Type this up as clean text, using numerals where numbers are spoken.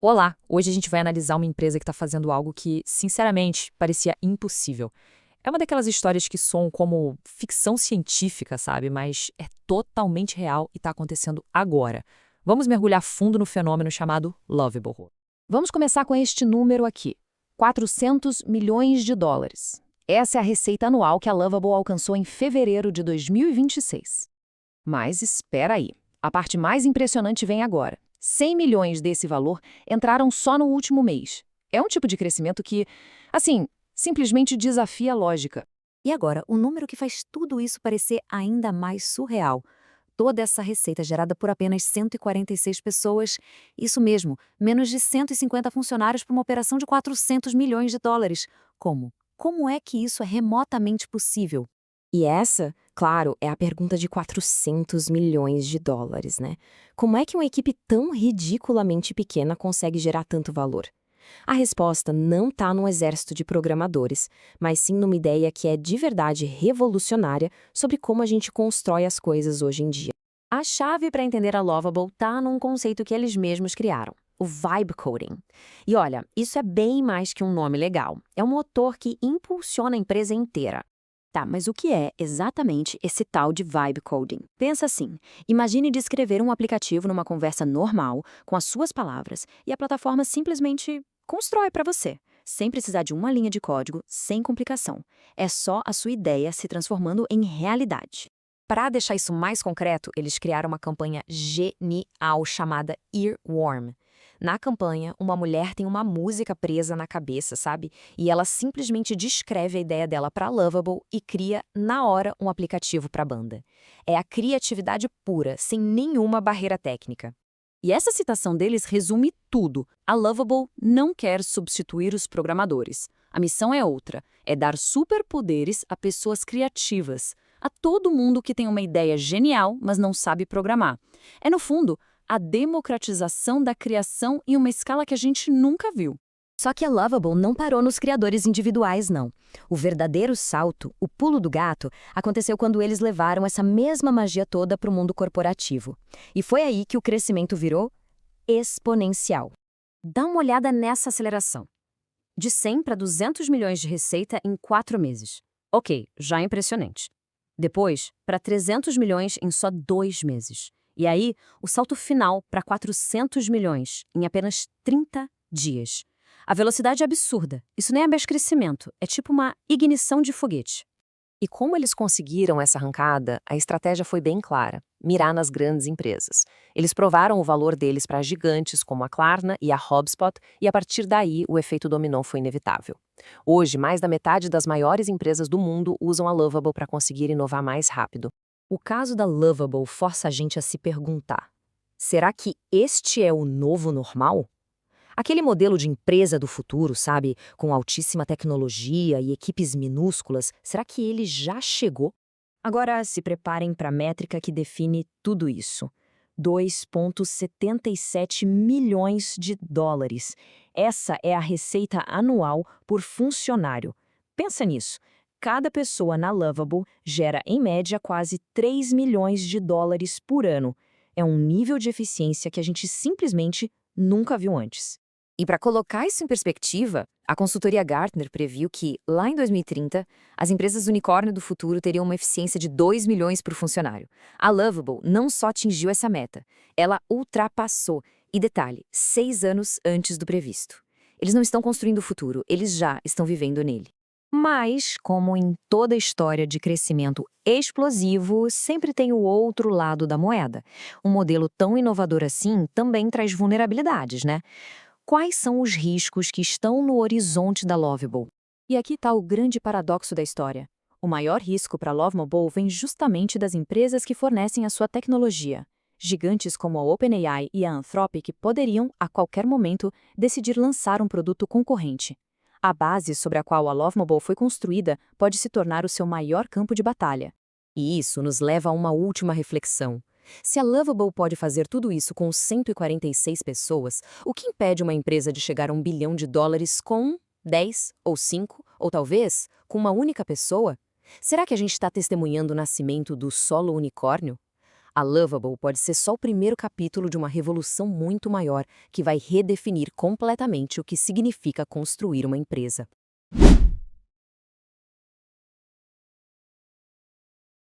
Olá! Hoje a gente vai analisar uma empresa que está fazendo algo que, sinceramente, parecia impossível. É uma daquelas histórias que soam como ficção científica, sabe? Mas é totalmente real e está acontecendo agora. Vamos mergulhar fundo no fenômeno chamado Lovable. Vamos começar com este número aqui: 400 milhões de dólares. Essa é a receita anual que a Lovable alcançou em fevereiro de 2026. Mas espera aí, a parte mais impressionante vem agora. 100 milhões desse valor entraram só no último mês. É um tipo de crescimento que, assim, simplesmente desafia a lógica. E agora, o número que faz tudo isso parecer ainda mais surreal. Toda essa receita gerada por apenas 146 pessoas, isso mesmo, menos de 150 funcionários para uma operação de 400 milhões de dólares. Como? Como é que isso é remotamente possível? E essa, claro, é a pergunta de 400 milhões de dólares, né? Como é que uma equipe tão ridiculamente pequena consegue gerar tanto valor? A resposta não está num exército de programadores, mas sim numa ideia que é de verdade revolucionária sobre como a gente constrói as coisas hoje em dia. A chave para entender a Lovable está num conceito que eles mesmos criaram: o vibe coding. E olha, isso é bem mais que um nome legal. É um motor que impulsiona a empresa inteira. Tá, mas o que é exatamente esse tal de vibe coding? Pensa assim: imagine descrever um aplicativo numa conversa normal, com as suas palavras, e a plataforma simplesmente constrói para você, sem precisar de uma linha de código, sem complicação. É só a sua ideia se transformando em realidade. Para deixar isso mais concreto, eles criaram uma campanha genial chamada Earworm. Na campanha, uma mulher tem uma música presa na cabeça, sabe? E ela simplesmente descreve a ideia dela para Lovable e cria, na hora, um aplicativo para a banda. É a criatividade pura, sem nenhuma barreira técnica. E essa citação deles resume tudo. A Lovable não quer substituir os programadores. A missão é outra: é dar superpoderes a pessoas criativas, a todo mundo que tem uma ideia genial, mas não sabe programar. É, no fundo, a democratização da criação em uma escala que a gente nunca viu. Só que a Lovable não parou nos criadores individuais, não. O verdadeiro salto, o pulo do gato, aconteceu quando eles levaram essa mesma magia toda para o mundo corporativo. E foi aí que o crescimento virou exponencial. Dá uma olhada nessa aceleração. De 100 para 200 milhões de receita em 4 meses. Ok, já é impressionante. Depois, para 300 milhões em só 2 meses. E aí, o salto final para 400 milhões em apenas 30 dias. A velocidade é absurda. Isso nem é mais crescimento, é tipo uma ignição de foguete. E como eles conseguiram essa arrancada, a estratégia foi bem clara: mirar nas grandes empresas. Eles provaram o valor deles para gigantes como a Klarna e a HubSpot, e a partir daí o efeito dominó foi inevitável. Hoje, mais da metade das maiores empresas do mundo usam a Lovable para conseguir inovar mais rápido. O caso da Lovable força a gente a se perguntar: será que este é o novo normal? Aquele modelo de empresa do futuro, sabe, com altíssima tecnologia e equipes minúsculas, será que ele já chegou? Agora se preparem para a métrica que define tudo isso: 2,77 milhões de dólares. Essa é a receita anual por funcionário. Pensa nisso. Cada pessoa na Lovable gera, em média, quase 3 milhões de dólares por ano. É um nível de eficiência que a gente simplesmente nunca viu antes. E para colocar isso em perspectiva, a consultoria Gartner previu que, lá em 2030, as empresas unicórnio do futuro teriam uma eficiência de 2 milhões por funcionário. A Lovable não só atingiu essa meta, ela ultrapassou. E detalhe, 6 anos antes do previsto. Eles não estão construindo o futuro, eles já estão vivendo nele. Mas, como em toda história de crescimento explosivo, sempre tem o outro lado da moeda. Um modelo tão inovador assim também traz vulnerabilidades, né? Quais são os riscos que estão no horizonte da Lovable? E aqui está o grande paradoxo da história. O maior risco para a Lovable vem justamente das empresas que fornecem a sua tecnologia. Gigantes como a OpenAI e a Anthropic poderiam, a qualquer momento, decidir lançar um produto concorrente. A base sobre a qual a Lovable foi construída pode se tornar o seu maior campo de batalha. E isso nos leva a uma última reflexão. Se a Lovable pode fazer tudo isso com 146 pessoas, o que impede uma empresa de chegar a 1 bilhão de dólares com 10, ou 5, ou talvez com uma única pessoa? Será que a gente está testemunhando o nascimento do solo unicórnio? A Lovable pode ser só o primeiro capítulo de uma revolução muito maior que vai redefinir completamente o que significa construir uma empresa.